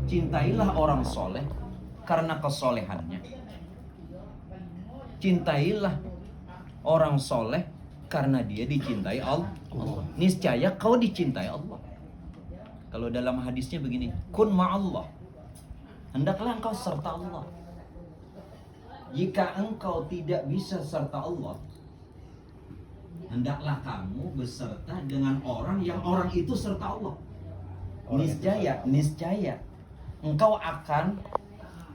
Cintailah orang soleh karena kesolehannya. Cintailah orang soleh karena dia dicintai Allah. Niscaya kau dicintai Allah. Kalau dalam hadisnya begini, kun ma'allah, hendaklah engkau serta Allah. Jika engkau tidak bisa serta Allah, hendaklah kamu beserta dengan orang yang orang itu serta Allah. Niscaya engkau akan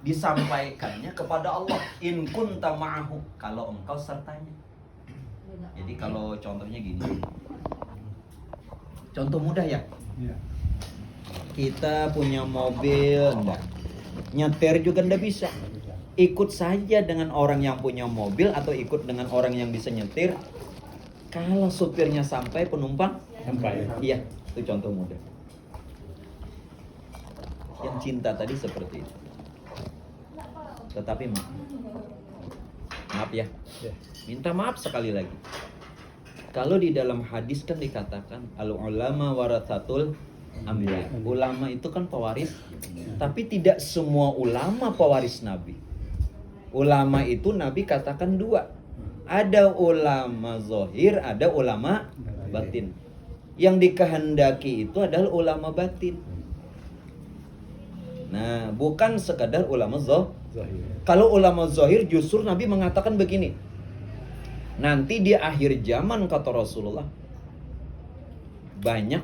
disampaikannya kepada Allah. In kunta ma'ahu, kalau engkau sertanya. Jadi kalau contohnya gini, contoh mudah ya. Kita punya mobil, enggak nyetir juga enggak bisa. Ikut saja dengan orang yang punya mobil atau ikut dengan orang yang bisa nyetir. Kalau supirnya sampai, penumpang sampai. Iya, itu contoh mudah. Yang cinta tadi seperti itu. Tetapi maaf ya. Minta maaf sekali lagi. Kalau di dalam hadis kan dikatakan al-ulama warathatul anbiya. Ulama itu kan pewaris, tapi tidak semua ulama pewaris Nabi. Ulama itu Nabi katakan dua. Ada ulama zahir, ada ulama batin. Yang dikehendaki itu adalah ulama batin. Nah, bukan sekadar ulama zahir. Kalau ulama zahir justru Nabi mengatakan begini. Nanti di akhir zaman kata Rasulullah, banyak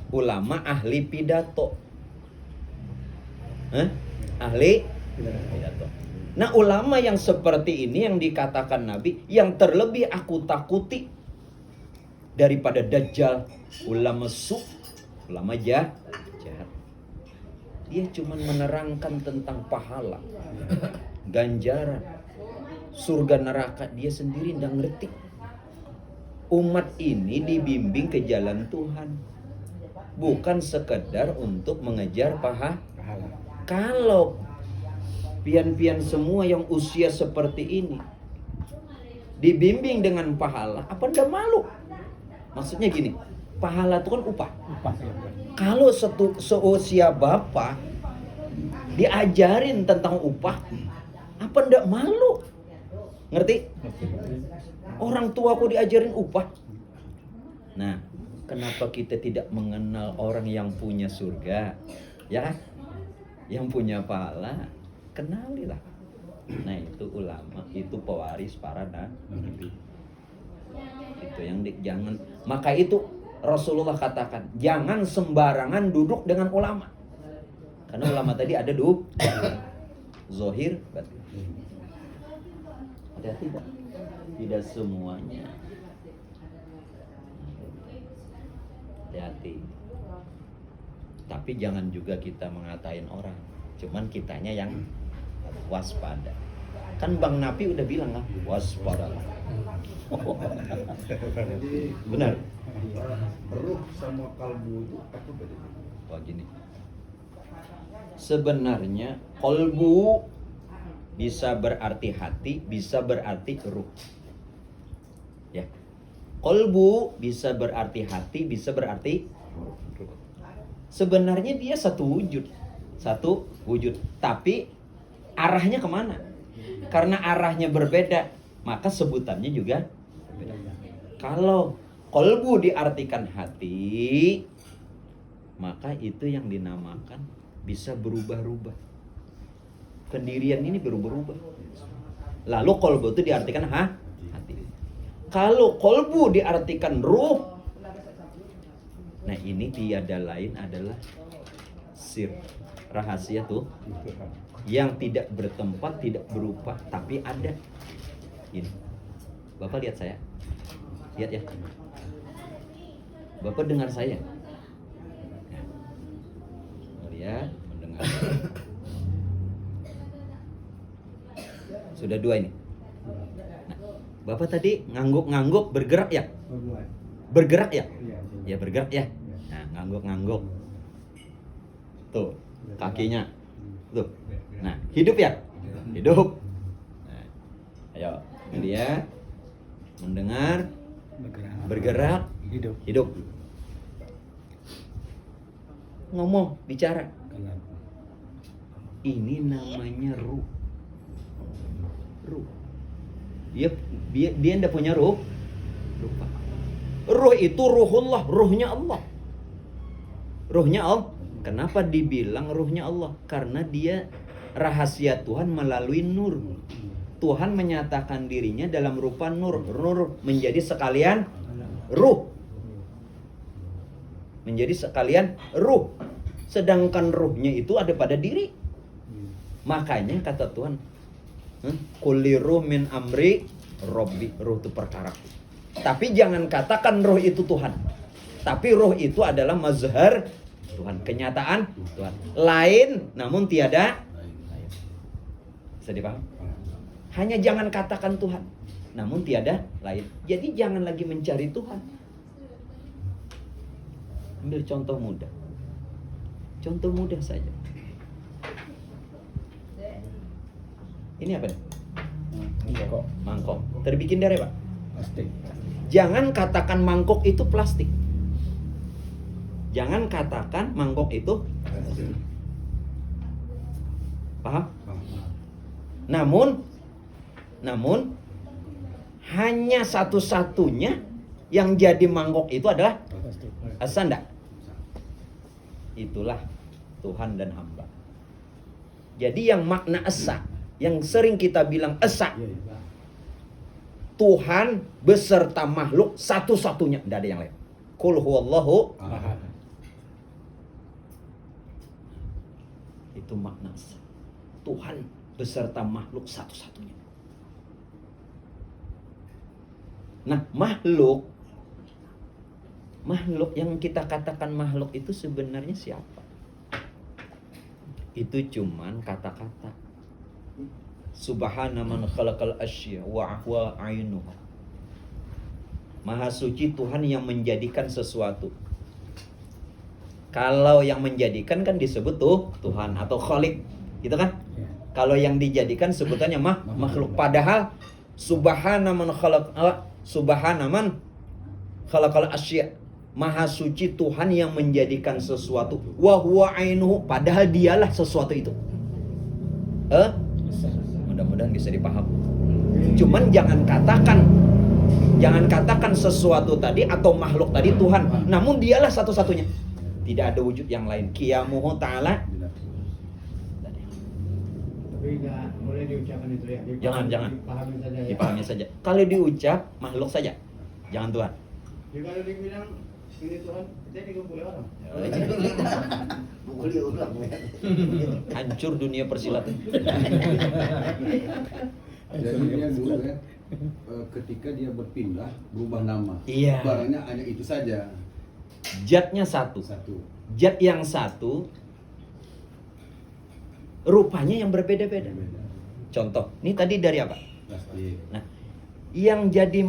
ulama ahli pidato. Ahli pidato. Nah, ulama yang seperti ini yang dikatakan Nabi, yang terlebih aku takuti daripada Dajjal, ulama ulama jahat. Dia cuma menerangkan tentang pahala, ganjaran, surga neraka, dia sendiri tidak ngerti. Umat ini dibimbing ke jalan Tuhan, bukan sekedar untuk mengejar pahala. Kalau pian-pian semua yang usia seperti ini dibimbing dengan pahala, apa ndak malu? Maksudnya gini, pahala itu kan upah. Kalau seusia bapak diajarin tentang upah, apa ndak malu? Ngerti? Orang tua aku diajarin upah. Nah, kenapa kita tidak mengenal orang yang punya surga? Ya, yang punya pahala, kenalilah. Nah, itu ulama, itu pewaris para nabi. Itu yang jangan. Maka itu Rasulullah katakan, jangan sembarangan duduk dengan ulama. Karena ulama tadi ada zahir, batin. Ada tidak? Tidak semuanya. Hati-hati. Tapi jangan juga kita mengatain orang. Cuman kitanya yang waspada. Kan Bang Napi udah bilang kan, waspadalah. Benar. Ruh sama kalbu itu apa bedanya? Wah gini. Sebenarnya kalbu bisa berarti hati, bisa berarti ruh. Ya. Kalbu bisa berarti hati, bisa berarti ruh. Sebenarnya dia satu wujud. Tapi arahnya kemana? Karena arahnya berbeda, maka sebutannya juga berbeda. Kalau kalbu diartikan hati, maka itu yang dinamakan bisa berubah-ubah. Pendirian ini berubah-ubah. Lalu kalbu itu diartikan hati. Kalau kalbu diartikan ruh, nah ini tiada lain adalah sir, rahasia tuh, yang tidak bertempat, tidak berupa, tapi ada. Ini, Bapak lihat saya, lihat ya. Bapak dengar saya, melihat, mendengar. Sudah dua ini. Nah, Bapak tadi ngangguk-ngangguk, bergerak ya? Bergerak ya? Ya bergerak ya. Nah, ngangguk-ngangguk. Tuh, kakinya. Tuh. Nah, hidup ya? Hidup. Nah, ayo, melihat, mendengar, bergerak, hidup. Ngomong, bicara. Ini namanya ruh. Ruh. Dia tidak punya ruh. Lupa. Ruh itu ruhullah, ruhnya Allah. Ruhnya Allah. Kenapa dibilang ruhnya Allah? Karena dia rahasia Tuhan melalui nur. Tuhan menyatakan dirinya dalam rupa nur. Nur menjadi sekalian ruh. Menjadi sekalian ruh. Sedangkan ruhnya itu ada pada diri. Makanya kata Tuhan, kulli ruh min amri robbi. Ruh itu perkara. Tapi jangan katakan ruh itu Tuhan. Tapi ruh itu adalah mazhar Tuhan, kenyataan Tuhan. Lain namun tiada. Bisa dipaham? Hanya jangan katakan Tuhan, namun tiada lain. Jadi jangan lagi mencari Tuhan. Ambil contoh mudah. Contoh mudah saja. Ini apa nih? Mangkok. Terbikin dari apa? Plastik. Jangan katakan mangkok itu plastik. Jangan katakan mangkok itu plastik. Paham? Namun hanya satu-satunya yang jadi mangkok itu adalah asanda. Itulah Tuhan dan hamba. Jadi yang makna esa, yang sering kita bilang esa, Tuhan beserta makhluk satu-satunya, tidak ada yang lain. Qul huwallahu ahad. Itu makna esa. Tuhan beserta makhluk satu-satunya. Nah, makhluk yang kita katakan makhluk itu sebenarnya siapa? Itu cuman kata-kata. Subhana man khalaqal asya wa huwa ainuha. Maha suci Tuhan yang menjadikan sesuatu. Kalau yang menjadikan kan disebut Tuhan atau Khalik, gitu kan? Kalau yang dijadikan sebutannya makhluk. Padahal subhana man khalaqal asya. Maha suci Tuhan yang menjadikan sesuatu. Wa huwa ainuhu, padahal dialah sesuatu itu. Mudah-mudahan bisa dipaham. Cuman jangan katakan sesuatu tadi atau makhluk tadi Tuhan, namun dialah satu-satunya. Tidak ada wujud yang lain. Qiyamuhu ta'ala. Tapi nggak boleh diucapkan itu ya. Jangan. Dipahami saja ya. Dipahami saja. Kalau diucap makhluk saja. Jangan Tuhan. Jadi kalau dibilang ini Tuhan, kita dikumpuli orang. Pukuli orang. Hancur dunia persilatan. Jadi dia dulu ya, ketika dia berpindah, berubah nama. Iya. Barangnya hanya itu saja. Zatnya satu. Zat yang satu, rupanya yang berbeda-beda. Contoh, ini tadi dari apa? Plastik. Nah, yang jadi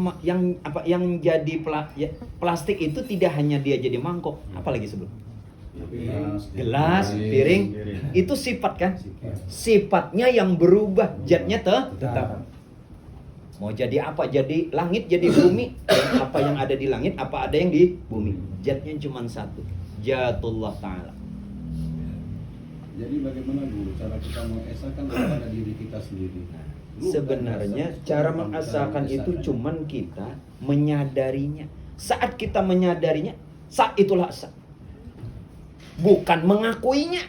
plastik itu tidak hanya dia jadi mangkok, apalagi sebelum gelas, piring, itu sifat kan? Sifatnya yang berubah, zatnya tetap. Mau jadi apa? Jadi langit, jadi bumi. Apa yang ada di langit, apa ada yang di bumi. Zatnya cuma satu, Zatullah Ta'ala. Jadi bagaimana dulu cara kita mengesahkan kepada diri kita sendiri? Sebenarnya cara mengesahkan itu cuman kita menyadarinya. Saat kita menyadarinya, saat itulah esa. Bukan mengakuinya.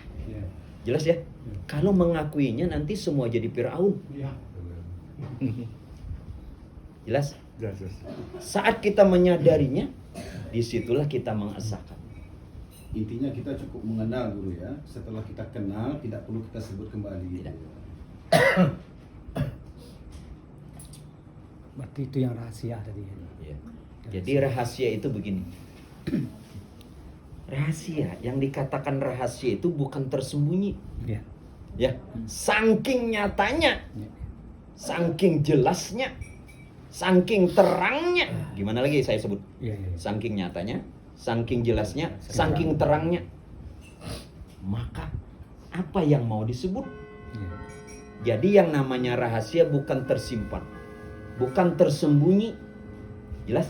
Jelas ya? Kalau mengakuinya nanti semua jadi Fir'aun. Iya. Jelas? Saat kita menyadarinya, disitulah kita mengesahkan. Intinya kita cukup mengenal dulu ya. Setelah kita kenal, tidak perlu kita sebut kembali. Tidak. Berarti itu yang rahasia tadi. Ya. Jadi rahasia itu begini. Rahasia, yang dikatakan rahasia itu bukan tersembunyi. Ya. Ya, saking nyatanya, saking jelasnya, saking terangnya. Gimana lagi saya sebut? Iya. Saking nyatanya, saking jelasnya, saking terangnya. Maka apa yang mau disebut? Iya. Jadi yang namanya rahasia bukan tersimpan, bukan tersembunyi. Jelas?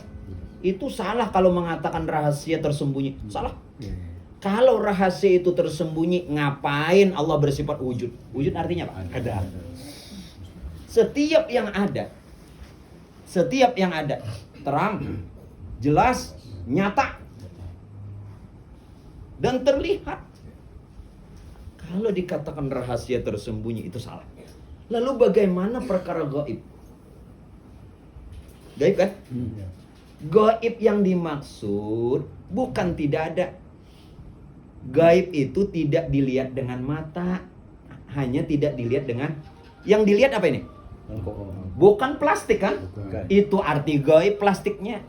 Itu salah kalau mengatakan rahasia tersembunyi. Salah. Iya. Kalau rahasia itu tersembunyi, ngapain Allah bersifat wujud? Wujud artinya apa? Ada. Setiap yang ada, terang, jelas, nyata, dan terlihat. Kalau dikatakan rahasia tersembunyi itu salah. Lalu bagaimana perkara gaib? Gaib kan? Gaib yang dimaksud bukan tidak ada. Gaib itu tidak dilihat dengan mata, hanya tidak dilihat dengan, yang dilihat apa ini? Bukan plastik kan? Bukan. Itu arti gaib plastiknya.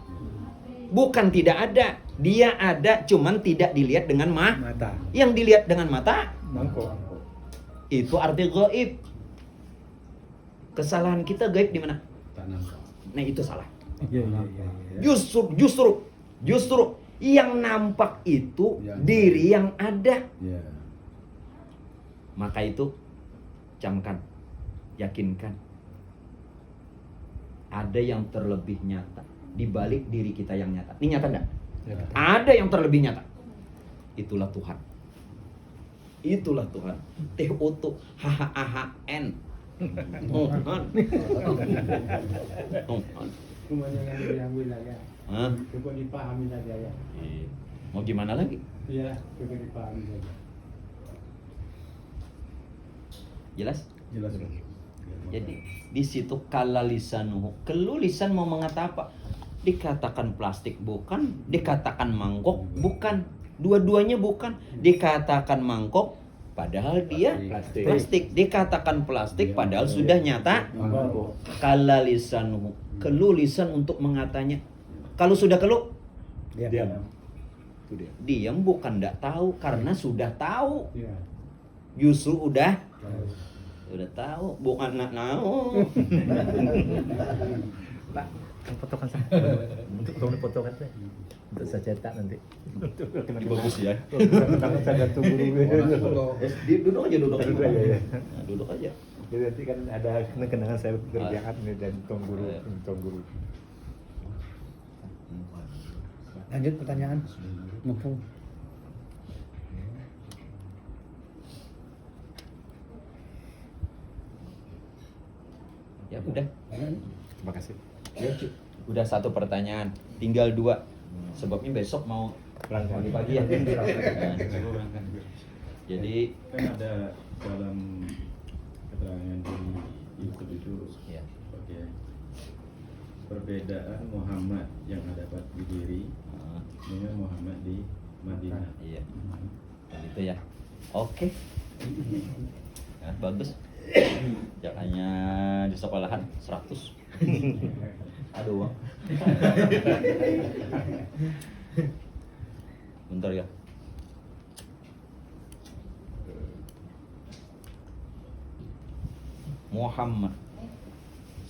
Bukan tidak ada, dia ada, cuman tidak dilihat dengan Mata. Yang dilihat dengan mata Mangkok. itu arti gaib. Kesalahan kita gaib di mana? Tak nampak. Nah itu salah. Iya. Justru yang nampak itu Yang diri yang ada. Ya. Maka itu camkan, yakinkan. Ada yang terlebih nyata di balik diri kita yang nyata. Ini nyata enggak? Ada yang terlebih nyata. Itulah Tuhan. Itulah Tuhan. Tuhan. Tuhan. Tuhan. Cuma yang bilang ya. Hah? Cukup dipahami saja ya. Iya. Mau gimana lagi? Iya, cukup dipahami saja. Jelas? Jelas. Jadi di situ kala lisanuhu. Kelu lisan mau mengata apa? Dikatakan plastik bukan, dikatakan mangkok bukan. Dua-duanya bukan. Dikatakan mangkok padahal dia plastik. Dikatakan plastik padahal sudah nyata. Kala lisanuhu. Kelu lisan untuk mengatanya. Kalau sudah kelu, Diam. Itu dia. diam bukan ndak tahu karena sudah tahu. Iya. Justru udah tahu, bukan nak tahu. Pak, fotokan saya. Untuk tolong fotokan saya. Untuk saya cetak nanti. Bagus ya. Tangan saya gantung guru. Duduk aja, duduk aja. Duduk aja, ya. Nah, duduk aja. Jadi nanti kan ada kenangan saya kerjaan nih dan Tuan Guru. Lanjut pertanyaan. Mumpung. Ya udah. Terima kasih. Ya, Cuk. Udah satu pertanyaan, tinggal dua. Sebabnya besok mau pagi-pagi ya. Nah, jadi kan ada dalam keterangan di YouTube itu ya. pakai perbedaan Muhammad yang ada di diri Ah, dengan Muhammad di Madinah. iya. Gitu ya. Oke. Ya, bagus. Jangannya di sekolahan 100. Aduh. Bentar ya. Muhammad.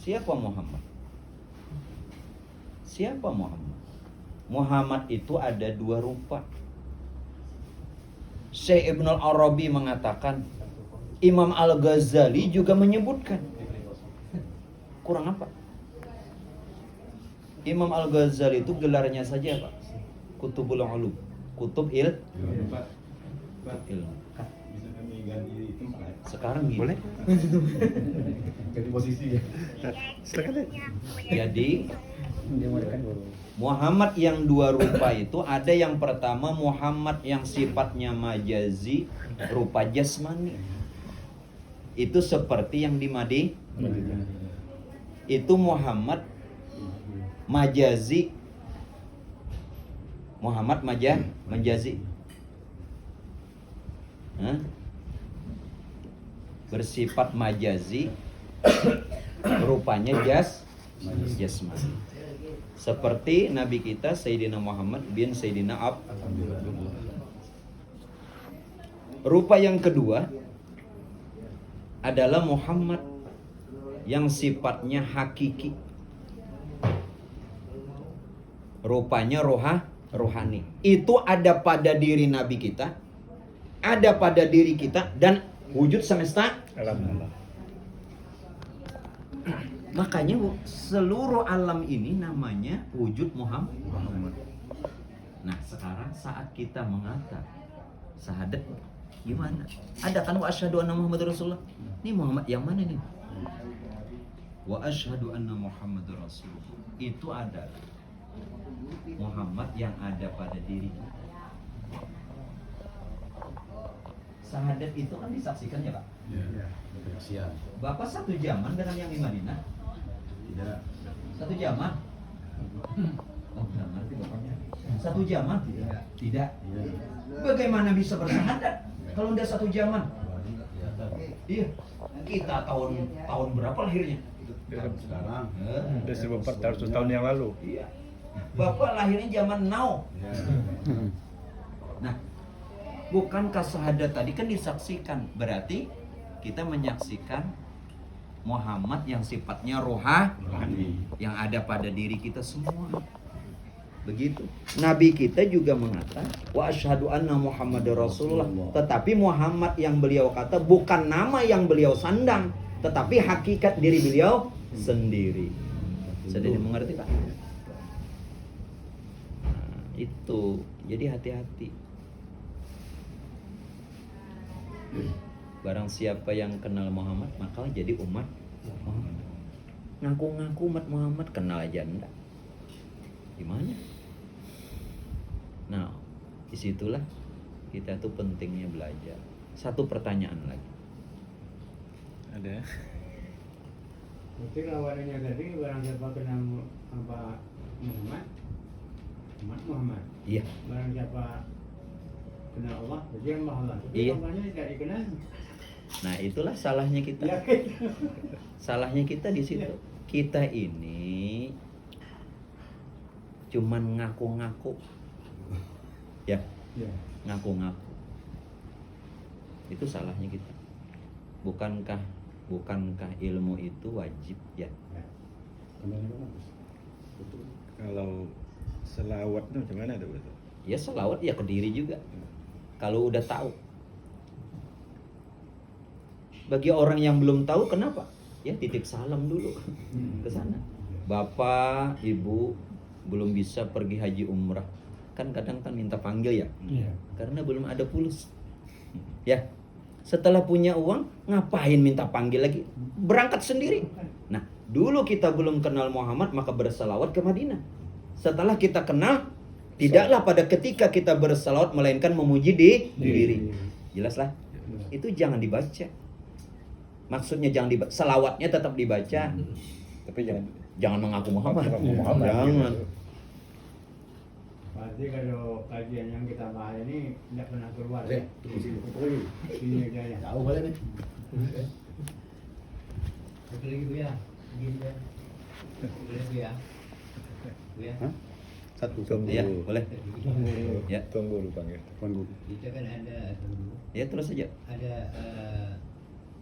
Siapa Muhammad? Siapa Muhammad? Muhammad itu ada dua rupa. Syekh Ibn al-Arabi mengatakan, Imam Al-Ghazali juga menyebutkan. Kurang apa? Imam Al-Ghazali itu gelarnya saja apa? Kutubul Ulum. Kutub Pak, ilmu. bisa kami ganti tempat? Sekarang gini. Boleh? Ganti posisi ya. Silakan deh. Jadi Dia mau dekat Guru. Muhammad yang dua rupa itu ada yang pertama Muhammad yang sifatnya majazi, rupa jasmani. Itu seperti yang di Madinah. Itu Muhammad majazi. Muhammad majazi. Hah? Bersifat majazi, rupanya jasmani. Seperti Nabi kita Sayyidina Muhammad bin Sayyidina Abdullah. Rupa yang kedua adalah Muhammad yang sifatnya hakiki. Rupanya rohani. Itu ada pada diri Nabi kita, ada pada diri kita, dan wujud semesta. Alhamdulillah. Makanya seluruh alam ini namanya wujud Muhammad. Nah sekarang saat kita mengatakan Syahadat gimana? Ada kan wa asyhadu anna Muhammadar Rasulullah. Ini Muhammad yang mana nih? Wa asyhadu anna Muhammadar Rasulullah. Itu adalah Muhammad yang ada pada diri kita. Syahadat itu kan disaksikan ya Pak? Ya, kesaksian. Bapak satu zaman dengan yang di Madinah? Tidak. Satu zaman? Oh, nggak ngerti bapaknya. Satu zaman? Tidak. Iya. Bagaimana bisa bersyahadat kalau udah satu zaman? Iya. Kita tahun berapa lahirnya? Sekarang. Udah 1400 tahun yang lalu. Iya. Bapak lahirnya zaman now. Ya. Nah, bukankah syahadat tadi kan disaksikan? Berarti kita menyaksikan Muhammad yang sifatnya rohani, yang ada pada diri kita semua. Begitu. Nabi kita juga mengatakan wa asyhadu anna Muhammadar Rasulullah. Tetapi Muhammad yang beliau kata bukan nama yang beliau sandang, tetapi hakikat diri beliau sendiri. Sudah dimengerti Pak? Nah, itu. Jadi hati-hati. Barang siapa yang kenal Muhammad maka jadi umat Muhammad. Ngaku-ngaku umat Muhammad kenal aja enggak. Gimana? Nah, disitulah kita tuh pentingnya belajar. Satu pertanyaan lagi. Ada. Berarti lawannya tadi barang siapa kenal apa Muhammad, Muhammad. Iya. Barang siapa kenal Allah, berarti yang Allah. Tapi Iya. Allahnya tidak dikenal. Nah, itulah salahnya kita. Ya, Salahnya kita di situ. Kita ini cuman ngaku-ngaku. Ya, ya. ngaku-ngaku. Itu salahnya kita. Bukankah ilmu itu wajib ya? Kalau selawat itu macam mana tuh? Ya selawat ya ke diri juga. Kalau udah tahu. Bagi orang yang belum tahu kenapa? Ya titip salam dulu ke sana. Bapak, Ibu belum bisa pergi haji umrah. Kan kadang kan minta panggil ya. Iya. Karena belum ada pulus. Ya. Setelah punya uang, ngapain minta panggil lagi? Berangkat sendiri. Nah, dulu kita belum kenal Muhammad, maka bersalawat ke Madinah. Setelah kita kenal, tidaklah pada ketika kita bersalawat melainkan memuji diri. Jelaslah. Itu jangan dibaca. Maksudnya jangan dibaca. Salawatnya tetap dibaca. Tapi Jangan mengaku Muhammad. Muhammad. Jangan. Berarti kalau kajian yang kita bahas ini tidak pernah keluar. Boleh, Ya? tunggu sini. Foto lagi. Ini aja ya. Tahu boleh nih. Satu lagi Bu ya, gini ya. Boleh Bu ya. Bu ya. Hah? Satu. Tunggu. Ya, boleh. Ya. Tunggu lu panggil. Tunggu. Kita kan ada Ya, terus saja. ada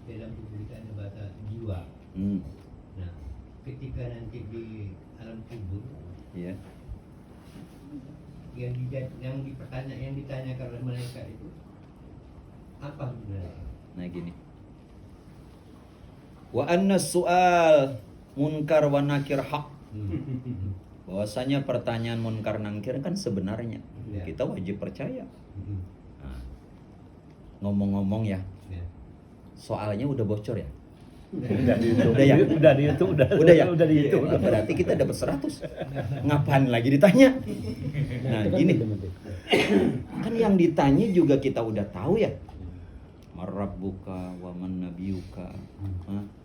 dalam tubuh kita ada bahasa jiwa. Nah, ketika nanti di alam kubur Ya. yang ditanyakan oleh malaikat itu apa sebenarnya? Nah, gini. Wa anna su'al munkar wa nakir haq. Bahwasanya pertanyaan munkar nakir kan sebenarnya Ya. kita wajib percaya. Nah, ngomong-ngomong ya, Ya. soalnya udah bocor ya. Udah dihitung. Udah ya? Udah dihitung, Udah ya? Udah dihitung. Nah, berarti kita dapat 100. Ngapain lagi ditanya? Nah, gini. Kan yang ditanya juga kita udah tahu ya. Marabbuka wa man nabiyuka,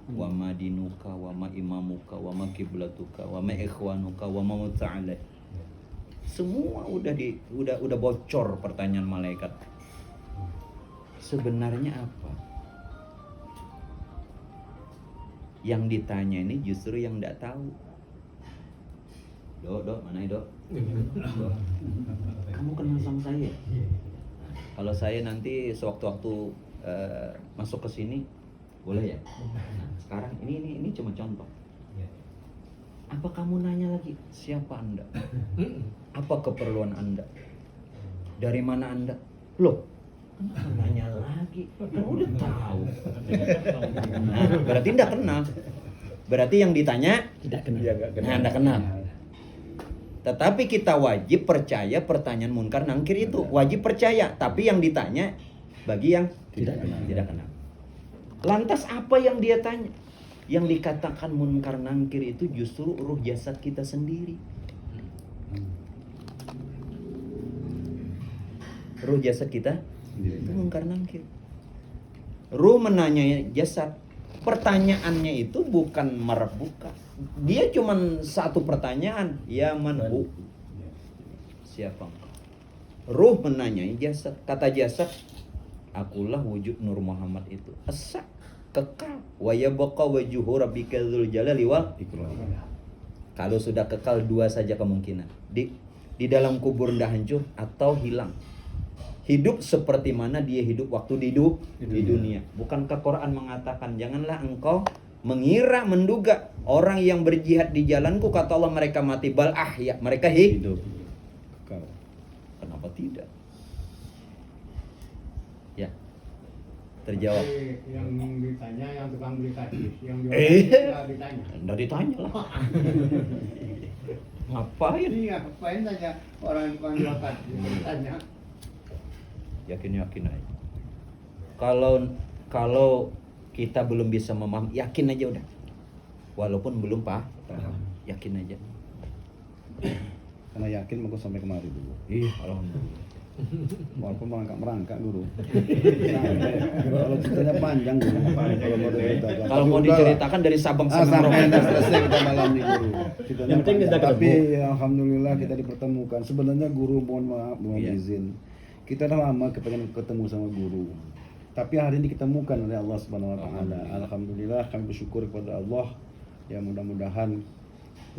wa ma dinuka wa ma imamuka wa ma kiblatuka wa ma ikhwanuka wa ma muta'ala. Semua udah bocor pertanyaan malaikat. Sebenarnya apa? Yang ditanya ini justru yang tidak tahu. Dok, mana ya, Dok? Dok, kamu kenal sama saya? Kalau saya nanti sewaktu-waktu masuk ke sini, boleh ya? Nah, sekarang ini cuma contoh. Apa kamu nanya lagi, siapa Anda? Apa keperluan Anda? Dari mana Anda? Loh, kenapa nanya lagi? Kan udah tahu. Nah, berarti Anda kenal. Berarti yang ditanya Tidak kenal. Dia nggak kenal. Nah, Anda kenal. Tetapi kita wajib percaya pertanyaan munkar nangkir itu. Wajib percaya. Tapi yang ditanya bagi yang tidak kenal. Lantas apa yang dia tanya? Yang dikatakan munkar nangkir itu justru ruh jasad kita sendiri. Ruh jasad kita itu munkar nangkir. Ruh menanyai jasad. Pertanyaannya itu bukan marbuka. Dia cuman satu pertanyaan. Ya manhu. Siapa engkau? Ruh menanyai jasad. Kata jasad, akulah wujud Nur Muhammad itu. Esa, kekal. Wa yabqa wajhu rabbika dzul jalali wal ikram. Kalau sudah kekal, dua saja kemungkinan. Di dalam kubur ndak hancur atau hilang. Hidup seperti mana dia hidup waktu di dunia. Bukankah Quran mengatakan, janganlah engkau mengira, menduga orang yang berjihad di jalanku, kata Allah, mereka mati. Bal ahya, mereka hidup. Kenapa tidak? Ya, terjawab. Yang ditanya yang tukang beli hadis, yang ditanya. Nggak ditanya lah. Ngapain? Iya, ngapain tanya orang yang tukang jual hadis ditanya. Yakin aja. Kalau kita belum bisa memahami, yakin aja udah. Walaupun belum paham, yakin aja. Karena yakin mau sampai kemari dulu. Ih, alhamdulillah. Walaupun merangkak guru. Kalau ceritanya panjang guru. Kalau mau diceritakan dari Sabang sampai sampai Merauke. selesai kita malam nih guru. Ceritanya Yang penting kita panjang. Tapi ketemu. ya, alhamdulillah kita dipertemukan. Sebenarnya guru mohon maaf, mohon Iya. izin. Kita dah lama kepengen ketemu sama guru. Tapi hari ini diketemukan oleh Allah Subhanahu wa taala. Alhamdulillah kami bersyukur kepada Allah. Ya mudah-mudahan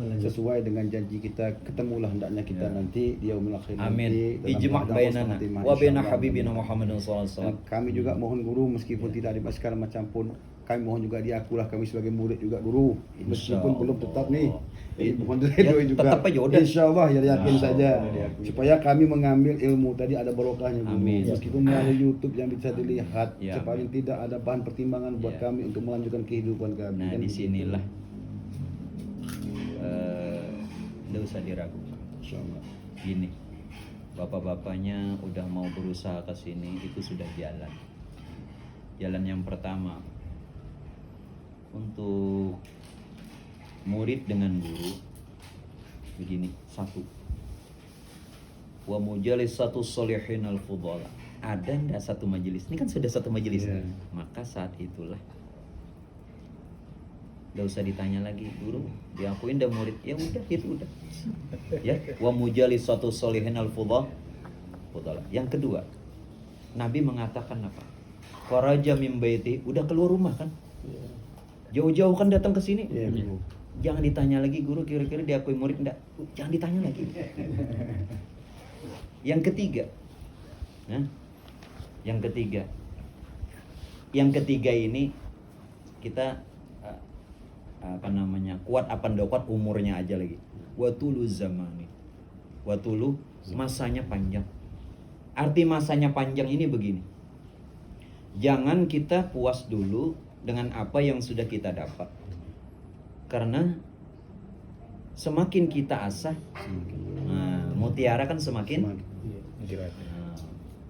sesuai dengan janji kita, ketemulah hendaknya kita nanti di yaumil akhir nanti. Amin. dalam Ijma' keadaan bainana khusnul wa baina insyaallah. habibina Muhammadin sallallahu alaihi Dan wasallam. kami juga mohon guru meskipun tidak ada segala macam pun, kami mohon juga diakulah kami sebagai murid juga guru. Meskipun belum tetap nih. Mohon diridhoi juga. Tetap aja udah. Insyaallah ya yakin Nah, saja. diakui. Supaya kami mengambil ilmu tadi ada barokahnya guru. Amin. Meskipun melalui YouTube yang bisa dilihat, Ya, paling tidak ada bahan pertimbangan buat Ya. kami untuk melanjutkan kehidupan kami. Nah, Kan begitu. disinilah nggak usah diragukan. Insyaallah. Gini, bapak-bapaknya udah mau berusaha ke sini, itu sudah jalan. Jalan yang pertama untuk murid dengan guru begini, satu, wa mujalisatu sholihin al fudala. Ada ndak satu majelis? Ini kan sudah satu majelis. Iya. Maka saat itulah gak usah ditanya lagi, guru diakuin dah murid, ya udah itu udah. Ya, wa mujalisatu sholihin al fudala. Yang kedua, Nabi mengatakan apa? Kharaja min baiti, udah keluar rumah kan? Jauh-jauh kan datang ke sini. Iya, guru. Jangan ditanya lagi, guru kira-kira diakui murid enggak? Jangan ditanya lagi. Yang ketiga. Nah, yang ketiga ini kita kuat apa ndak kuat umurnya aja lagi. Watulu zamani. Watulu masanya panjang. Arti masanya panjang ini begini. Jangan kita puas dulu dengan apa yang sudah kita dapat. Karena semakin kita asah, mutiara kan semakin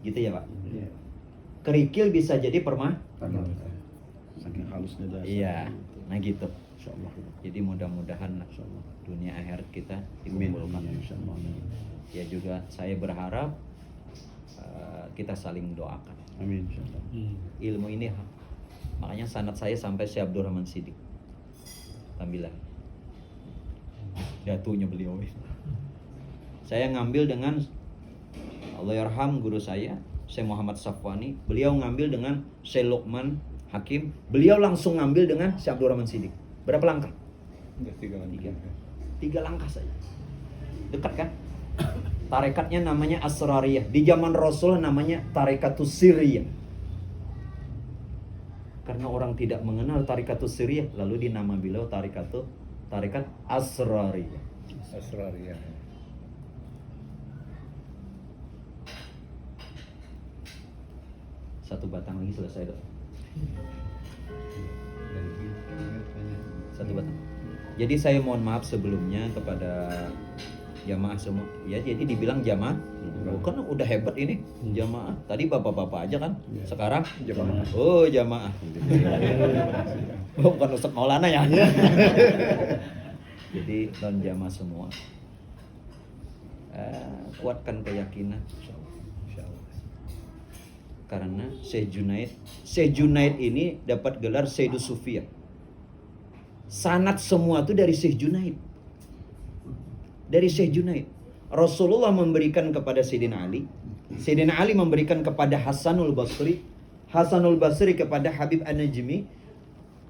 gitu ya Pak. Iya. Kerikil bisa jadi Saking halusnya dasar. Iya, nah gitu. Insyaallah. Jadi mudah-mudahan dunia akhirat kita Amin. dikumpulkan. Insyaallah. Ya juga saya berharap kita saling doakan. Amin insyaallah. Ilmu ini makanya sanad saya sampai Syekh Abdurrahman Siddiq. Alhamdulillah. Datunya beliau. Saya ngambil dengan Allahyarham guru saya Syekh Muhammad Safwani. Beliau ngambil dengan Syekh Luqman Hakim. Beliau langsung ngambil dengan Syekh Abdurrahman Siddiq. Berapa langkah? Tiga langkah saja. Dekat kan? Tarekatnya namanya Asrariyah. Di zaman Rasul namanya Tarekatus Siriyah. Karena orang tidak mengenal Tarekatus Siriyah, lalu dinama beliau Tarekat Asrariyah. Asrariyah. Satu batang lagi selesai dok. Satu batang. Jadi saya mohon maaf sebelumnya kepada Jamaah semua. Ya jadi dibilang jamaah. Bukan udah hebat ini jamaah. Tadi bapak-bapak aja kan. Sekarang Jamaah. Oh jamaah. Bukan Ustaz Maulana ya. Jadi non jamaah semua. Kuatkan keyakinan. Karena Syekh Junaid ini dapat gelar Sayyidus Sufiyah. Sanad semua itu dari Syekh Junaid. Dari Syekh Junaid. Rasulullah memberikan kepada Sayyidina Ali. Sayyidina Ali memberikan kepada Hasanul Basri. Hasanul Basri kepada Habib An-Najmi.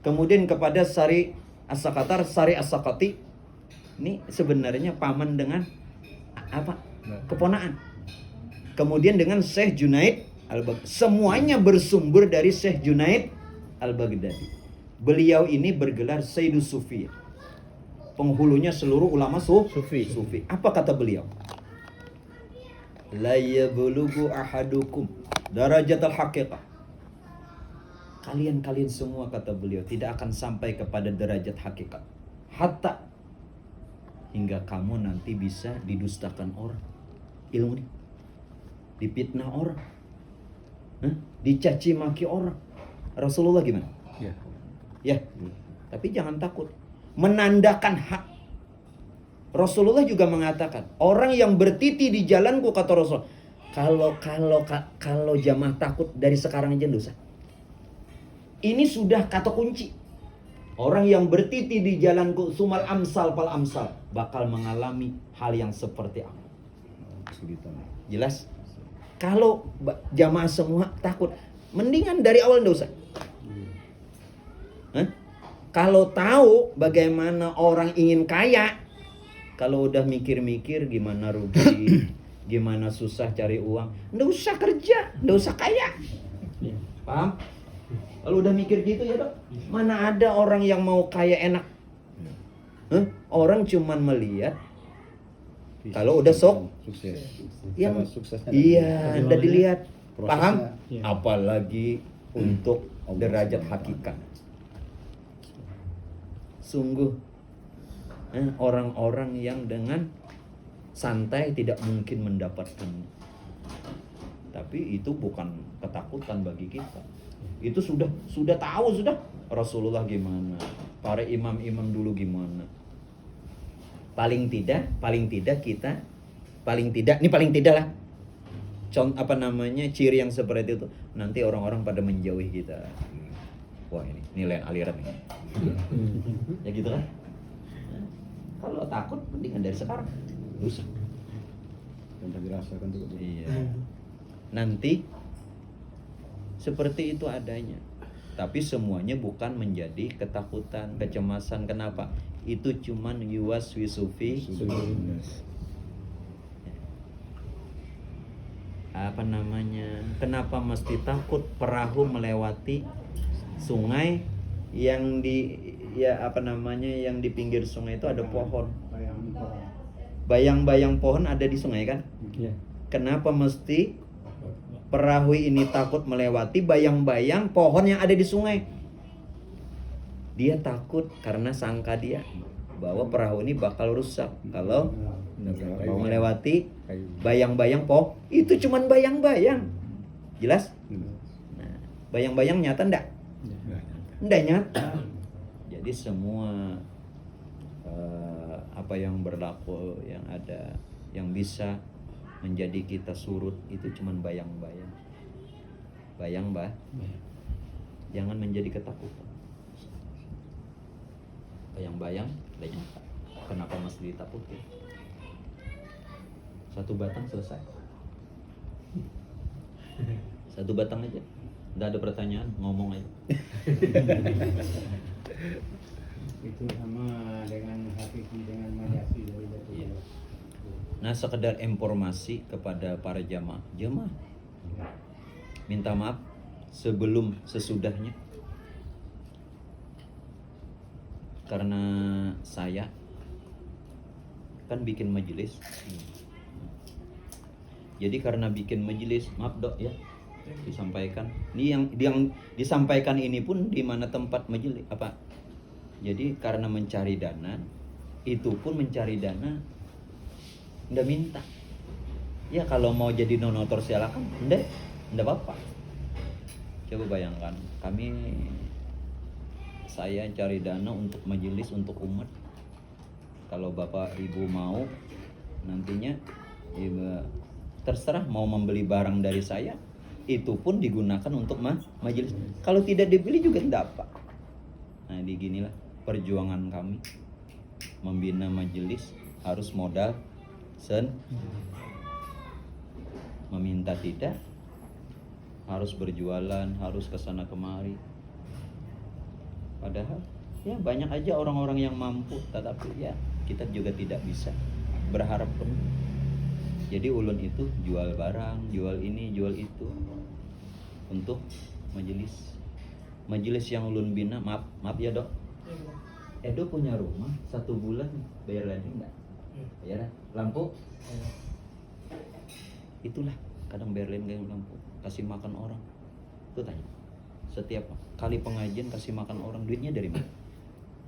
Kemudian kepada Sari As-Sakatar, Sari As-Sakati. Ini sebenarnya paman dengan apa? Keponaan. Kemudian dengan Syekh Junaid Al-Baghdadi. Semuanya bersumber dari Syekh Junaid Al-Baghdadi. Beliau ini bergelar Sayyidus Sufiyah. Penghulunya seluruh ulama Sufi. Apa kata beliau? La yablughu ahadukum darajatal haqiqah. Kalian semua kata beliau tidak akan sampai kepada derajat hakikat. Hatta hingga kamu nanti bisa didustakan orang. Ilmu ini dipitnah orang. Dicaci maki orang. Rasulullah gimana? Ya. Tapi jangan takut. Menandakan hak. Rasulullah juga mengatakan, orang yang bertiti di jalanku kata Rasul, kalau jamaah takut dari sekarang aja dosa. Ini sudah kata kunci. Orang yang bertiti di jalanku sumal amsal pal amsal bakal mengalami hal yang seperti apa? Kesulitan. Jelas? Kalau jamaah semua takut, mendingan dari awal enggak usah. Kalau tahu bagaimana orang ingin kaya, kalau udah mikir-mikir gimana rugi, gimana susah cari uang, enggak usah kerja, enggak usah kaya. Paham? Kalau udah mikir gitu ya dok, mana ada orang yang mau kaya enak? Orang cuman melihat kalau udah sukses. yang Cara suksesnya iya, udah dilihat, prosesnya. paham? Iya. Apalagi untuk Allah derajat Subhanahu wa hakikat. Sungguh orang-orang yang dengan santai tidak mungkin mendapatkannya. Tapi itu bukan ketakutan bagi kita. Itu sudah tahu sudah Rasulullah gimana, para imam-imam dulu gimana. Paling tidak kita lah. Ciri yang seperti itu. Nanti orang-orang pada menjauhi kita. Wah ini lain aliran nih. Ya gitu kan. Kalau takut mendingan dari sekarang. Usah. Dan dirasakan juga. Iya. Nanti seperti itu adanya. Tapi semuanya bukan menjadi ketakutan, kecemasan. Kenapa? Itu cuman yuwaswisufi kenapa mesti takut perahu melewati sungai yang yang di pinggir sungai itu ada pohon. Bayang-bayang pohon ada di sungai kan? Iya. Kenapa mesti perahu ini takut melewati bayang-bayang pohon yang ada di sungai? Dia takut karena sangka dia bahwa perahu ini bakal rusak kalau mau melewati bayang-bayang pohon. Itu cuman bayang-bayang. Jelas? Nah, bayang-bayang nyata enggak? Enggak nyata. Jadi semua apa yang berlaku, yang ada, yang bisa menjadi kita surut itu cuman bayang-bayang. Jangan menjadi ketakutan. Bayang-bayang udah nyata. Kenapa mesti ditakuti? Satu batang selesai. Satu batang aja. Nggak ada pertanyaan, ngomong aja. Itu sama dengan hakiki dengan majasi dari Datuk. Iya. Nah, sekedar informasi kepada para jamaah. Minta maaf sebelum sesudahnya. Karena saya kan bikin majelis. Jadi karena bikin majelis, maaf dok ya, disampaikan. Ini yang disampaikan ini pun di mana tempat majelis apa? Jadi karena mencari dana, itu pun mencari dana ndak minta. Ya kalau mau jadi donatur silakan, ndak apa-apa. Coba bayangkan, saya cari dana untuk majelis, untuk umat. Kalau Bapak Ibu mau nantinya terserah mau membeli barang dari saya, itu pun digunakan untuk majelis. Kalau tidak dibeli juga tidak apa. Nah, beginilah perjuangan kami membina majelis, harus modal meminta tidak, harus berjualan, harus kesana kemari. Padahal ya banyak aja orang-orang yang mampu, tetapi ya kita juga tidak bisa berharap penuh. Jadi ulun itu jual barang, jual ini, jual itu untuk majelis. Majelis yang ulun bina, maaf ya Dok. Edo punya rumah 1 bulan bayar lagi enggak? Bayar lampu? Itulah kadang bayar lampu, kasih makan orang. Tuh tanya. Setiap kali pengajian kasih makan orang, duitnya dari mana?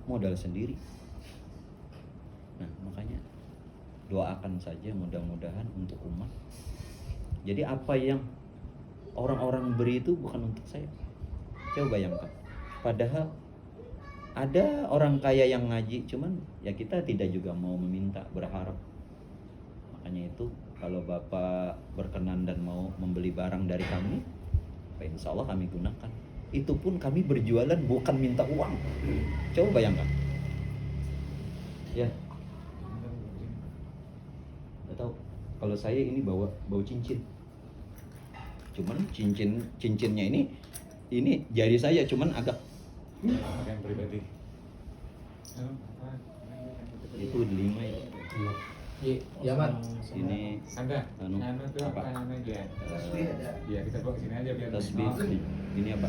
Modal sendiri. Nah, makanya doakan saja mudah-mudahan untuk umat. Jadi apa yang orang-orang beri itu bukan untuk saya. Coba bayangkan. Padahal ada orang kaya yang ngaji, cuman ya kita tidak juga mau meminta, berharap. Makanya itu kalau Bapak berkenan dan mau membeli barang dari kami, insya Allah kami gunakan. Itu pun kami berjualan bukan minta uang. Coba bayangkan. Ya. Nggak tahu. Kalau saya ini bau cincin. Cuman cincinnya ini jari saya cuman agak Pakaian pribadi. itu 5 ya. Iya, Mat. Ini Anda, anu, tuh apa? aja. Ya kita bawa sini aja biar Tasbih. Ini apa?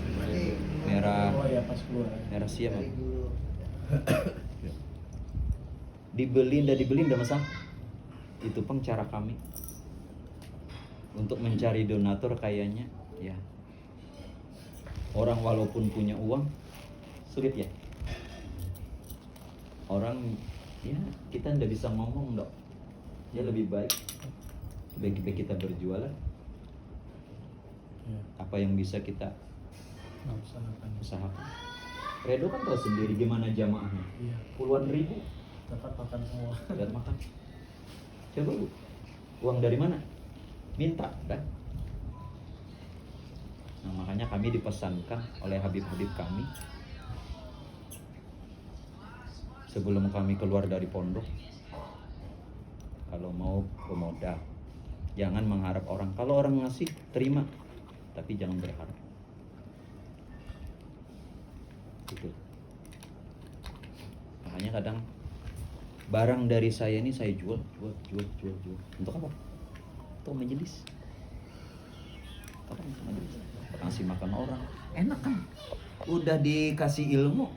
Merah. Oh ya, pas keluar. Merah siap. Dibeli ndak masalah. Itu pun cara kami untuk mencari donatur kayaknya ya. Orang walaupun punya uang sulit ya. Orang ya kita ndak bisa ngomong Dok. Ya lebih baik kita berjualan. Ya. Apa yang bisa kita usahakan. Redo kan tahu sendiri gimana jamaahnya. Iya. Puluhan ribu Dapat makan semua. buat makan. Coba Bu, uang dari mana? Minta kan? Nah, makanya kami dipesankan oleh Habib-habib kami sebelum kami keluar dari pondok, kalau mau pemodal jangan mengharap orang. Kalau orang ngasih terima, tapi jangan berharap. Gitu. Makanya kadang barang dari saya ini saya jual. Untuk apa? Untuk majelis. Kasih makan orang. Enak kan? Udah dikasih ilmu,